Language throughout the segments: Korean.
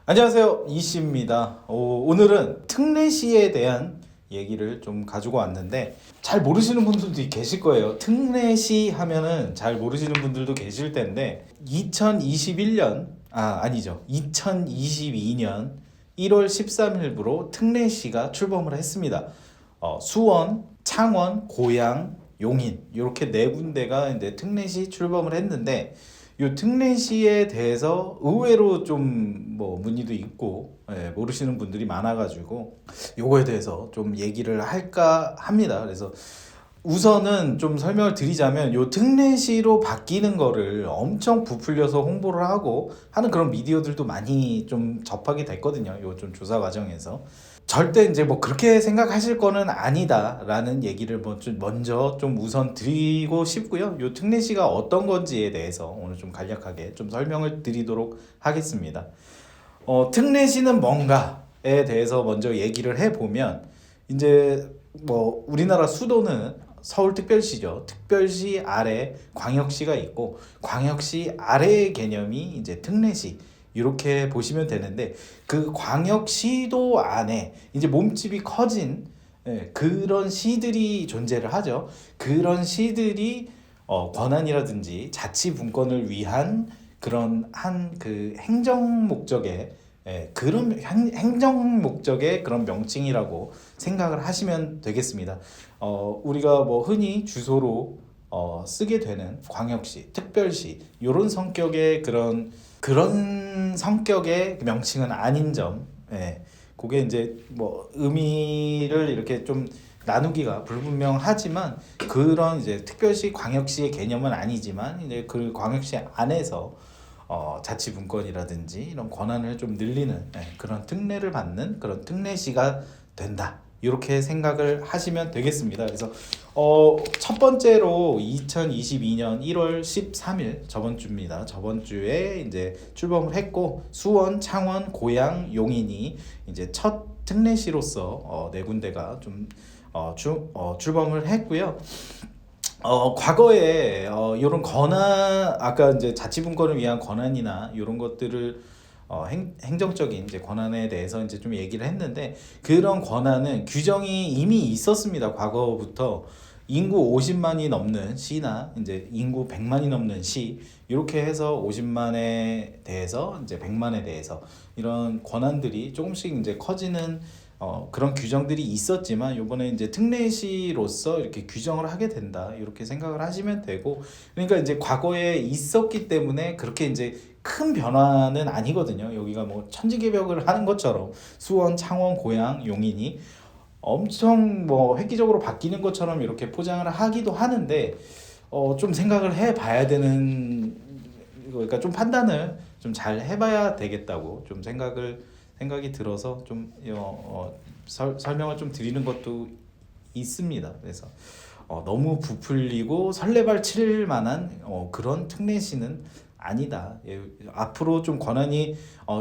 안녕하세요, 이씨입니다. 오늘은 특례시에 대한 얘기를 좀 가지고 왔는데 잘 모르시는 분들도 계실 거예요. 특례시 하면은 잘 모르시는 분들도 계실 텐데 2021년 아니죠, 2022년 1월 13일부로 특례시가 출범을 했습니다. 수원, 창원, 고양, 용인 이렇게 네 군데가 이제 특례시 출범을 했는데 이 특례시에 대해서 의외로 좀 뭐 문의도 있고 모르시는 분들이 많아가지고 요거에 대해서 좀 얘기를 할까 합니다. 그래서 우선은 좀 설명을 드리자면 요 특례시로 바뀌는 거를 엄청 부풀려서 홍보를 하고 하는 그런 미디어들도 많이 좀 접하게 됐거든요. 요 좀 조사 과정에서. 절대 이제 뭐 그렇게 생각하실 거는 아니다라는 얘기를 먼저 좀 우선 드리고 싶고요. 요 특례시가 어떤 건지에 대해서 오늘 좀 간략하게 좀 설명을 드리도록 하겠습니다. 특례시는 뭔가에 대해서 먼저 얘기를 해보면 이제 뭐 우리나라 수도는 서울특별시죠. 특별시 아래 광역시가 있고 광역시 아래의 개념이 이제 특례시 이렇게 보시면 되는데 그 광역시도 안에 이제 몸집이 커진 그런 시들이 존재를 하죠. 그런 시들이 권한이라든지 자치분권을 위한 그런 한 그 행정 목적의 그런 행정 목적의 그런 명칭이라고 생각을 하시면 되겠습니다. 우리가 뭐 흔히 주소로 쓰게 되는 광역시, 특별시 이런 성격의 그런 성격의 명칭은 아닌 점, 그게 이제 뭐 의미를 이렇게 좀 나누기가 불분명하지만 그런 이제 특별시, 광역시의 개념은 아니지만 이제 그 광역시 안에서 자치분권이라든지 이런 권한을 좀 늘리는 그런 특례를 받는 그런 특례시가 된다. 이렇게 생각을 하시면 되겠습니다. 그래서 첫 번째로 2022년 1월 13일 저번 주입니다. 저번 주에 이제 출범을 했고 수원, 창원, 고양, 용인이 이제 첫 특례시로서 네 군데가 좀 출범을 했고요. 과거에 이런 권한 아까 이제 자치분권을 위한 권한이나 이런 것들을 행정적인 이제 권한에 대해서 이제 좀 얘기를 했는데 그런 권한은 규정이 이미 있었습니다. 과거부터 인구 50만이 넘는 시나 이제 인구 100만이 넘는 시 이렇게 해서 50만에 대해서 이제 100만에 대해서 이런 권한들이 조금씩 이제 커지는 그런 규정들이 있었지만 요번에 이제 특례시로서 이렇게 규정을 하게 된다 이렇게 생각을 하시면 되고 그러니까 이제 과거에 있었기 때문에 그렇게 이제 큰 변화는 아니거든요. 여기가 뭐 천지개벽을 하는 것처럼 수원, 창원, 고양, 용인이 엄청 뭐 획기적으로 바뀌는 것처럼 이렇게 포장을 하기도 하는데 좀 생각을 해봐야 되는 그러니까 좀 판단을 좀 잘 해봐야 되겠다고 좀 생각이 들어서 좀 설명을 좀 드리는 것도 있습니다. 그래서 너무 부풀리고 설레발 칠 만한 그런 특례시는 아니다. 앞으로 좀 권한이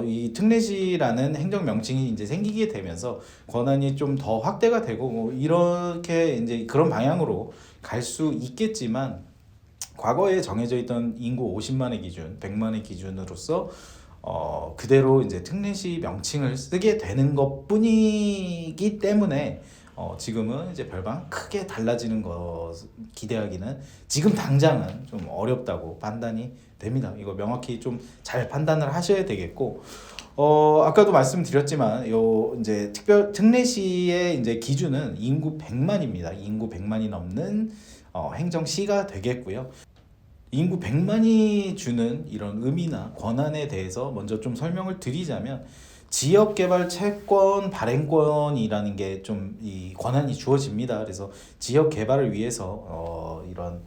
이 특례시라는 행정 명칭이 이제 생기게 되면서 권한이 좀 더 확대가 되고 뭐 이렇게 이제 그런 방향으로 갈 수 있겠지만 과거에 정해져 있던 인구 50만의 기준, 100만의 기준으로서 그대로 이제 특례시 명칭을 쓰게 되는 것뿐이기 때문에 지금은 이제 별반 크게 달라지는 것 기대하기는 지금 당장은 좀 어렵다고 판단이 됩니다. 이거 명확히 좀 잘 판단을 하셔야 되겠고 아까도 말씀드렸지만 요 이제 특례시의 이제 기준은 인구 100만입니다. 인구 100만이 넘는 행정시가 되겠고요. 인구 100만이 주는 이런 의미나 권한에 대해서 먼저 좀 설명을 드리자면 지역개발 채권 발행권이라는 게 좀 이 권한이 주어집니다. 그래서 지역개발을 위해서 이런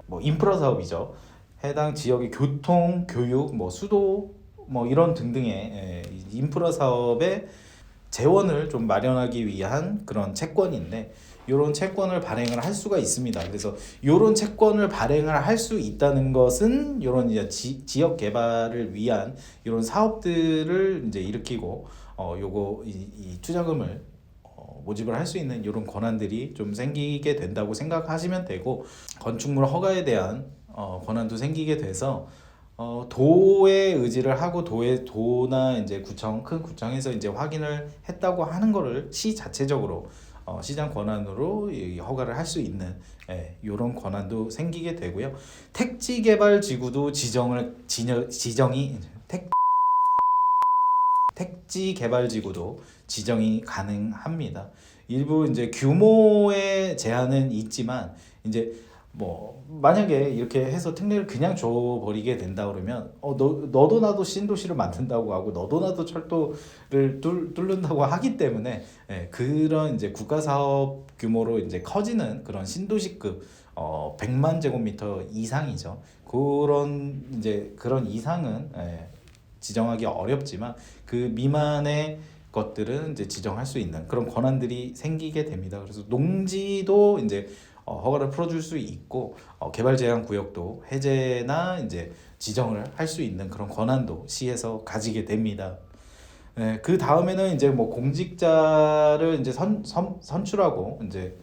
뭐 인프라 사업이죠. 해당 지역의 교통, 교육, 뭐 수도 뭐 이런 등등의 인프라 사업에 재원을 좀 마련하기 위한 그런 채권인데 이런 채권을 발행을 할 수가 있습니다. 그래서 이런 채권을 발행을 할 수 있다는 것은 이런 이제 지역 개발을 위한 이런 사업들을 이제 일으키고 요거 이 투자금을 모집을 할 수 있는 이런 권한들이 좀 생기게 된다고 생각하시면 되고 건축물 허가에 대한 권한도 생기게 돼서 도의 의지를 하고 도나 이제 구청, 큰 구청에서 이제 확인을 했다고 하는 거를 시 자체적으로 시장 권한으로 이 허가를 할 수 있는 이런 권한도 생기게 되고요. 택지개발지구도 지정이 택지개발지구도 지정이 가능합니다. 일부 이제 규모의 제한은 있지만 이제 뭐 만약에 이렇게 해서 특례를 그냥 줘버리게 된다 그러면 너도 나도 신도시를 만든다고 하고 너도 나도 철도를 뚫는다고 하기 때문에 그런 이제 국가사업 규모로 이제 커지는 그런 신도시급 100만 제곱미터 이상이죠. 그런 이상은 지정하기 어렵지만 그 미만의 것들은 이제 지정할 수 있는 그런 권한들이 생기게 됩니다. 그래서 농지도 이제 허가를 풀어줄 수 있고 개발 제한 구역도 해제나 이제 지정을 할 수 있는 그런 권한도 시에서 가지게 됩니다. 그 다음에는 이제 뭐 공직자를 이제 선출하고 이제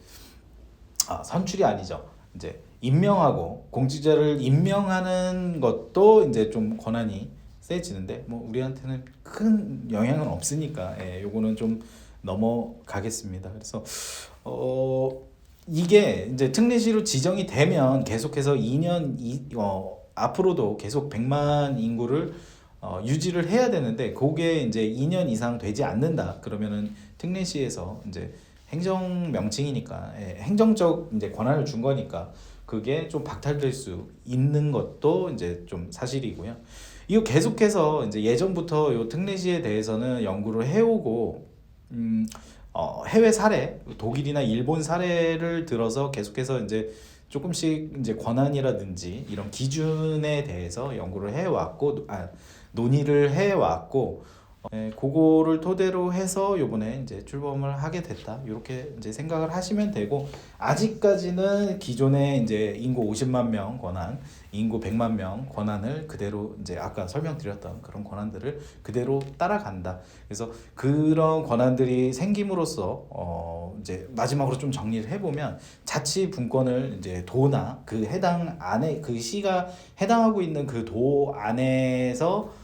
선출이 아니죠. 이제 임명하고 공직자를 임명하는 것도 이제 좀 권한이 세지는데 뭐 우리한테는 큰 영향은 없으니까 요거는 좀 넘어가겠습니다. 그래서 이게 이제 특례시로 지정이 되면 계속해서 앞으로도 계속 100만 인구를 유지를 해야 되는데 그게 이제 2년 이상 되지 않는다 그러면은 특례시에서 이제 행정 명칭이니까 행정적 이제 권한을 준 거니까 그게 좀 박탈될 수 있는 것도 이제 좀 사실이고요. 이거 계속해서 이제 예전부터 요 특례시에 대해서는 연구를 해오고 해외 사례, 독일이나 일본 사례를 들어서 계속해서 이제 조금씩 이제 권한이라든지 이런 기준에 대해서 연구를 해왔고, 논의를 해왔고, 그거를 토대로 해서 요번에 이제 출범을 하게 됐다. 이렇게 이제 생각을 하시면 되고, 아직까지는 기존의 이제 인구 50만 명 권한, 인구 100만 명 권한을 그대로 이제 아까 설명드렸던 그런 권한들을 그대로 따라간다. 그래서 그런 권한들이 생김으로써 이제 마지막으로 좀 정리를 해보면 자치분권을 이제 도나 그 해당 안에 그 시가 해당하고 있는 그 도 안에서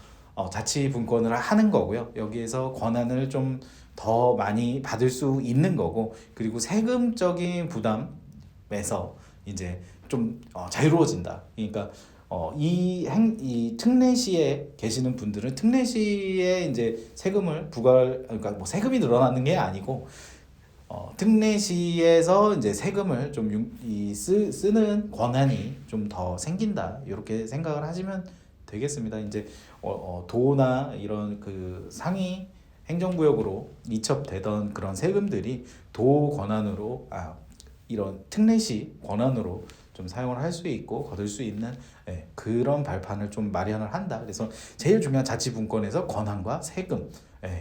자치분권을 하는 거고요. 여기에서 권한을 좀 더 많이 받을 수 있는 거고, 그리고 세금적인 부담에서 이제 좀 자유로워진다. 그러니까 이 특례시에 계시는 분들은 특례시에 이제 세금을 그러니까 뭐 세금이 늘어나는 게 아니고 특례시에서 이제 세금을 좀 쓰는 권한이 좀 더 생긴다. 이렇게 생각을 하시면 되겠습니다. 이제 도나 이런 그 상위 행정구역으로 이첩되던 그런 세금들이 도 권한으로 이런 특례시 권한으로 좀 사용을 할 수 있고 거둘 수 있는 그런 발판을 좀 마련을 한다. 그래서 제일 중요한 자치분권에서 권한과 세금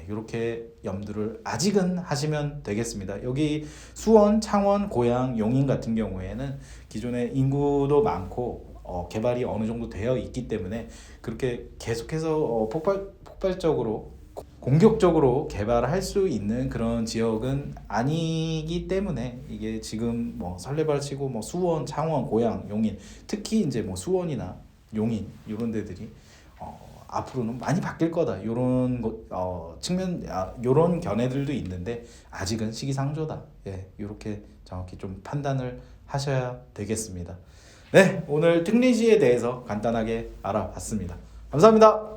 이렇게 염두를 아직은 하시면 되겠습니다. 여기 수원, 창원, 고양, 용인 같은 경우에는 기존에 인구도 많고 개발이 어느 정도 되어 있기 때문에 그렇게 계속해서 폭발적으로 공격적으로 개발할 수 있는 그런 지역은 아니기 때문에 이게 지금 뭐 설레발치고 뭐 수원, 창원, 고양, 용인 특히 이제 뭐 수원이나 용인 이런 데들이 앞으로는 많이 바뀔 거다 이런 측면 이런 견해들도 있는데 아직은 시기상조다. 이렇게 정확히 좀 판단을 하셔야 되겠습니다. 네, 오늘 특례시에 대해서 간단하게 알아봤습니다. 감사합니다.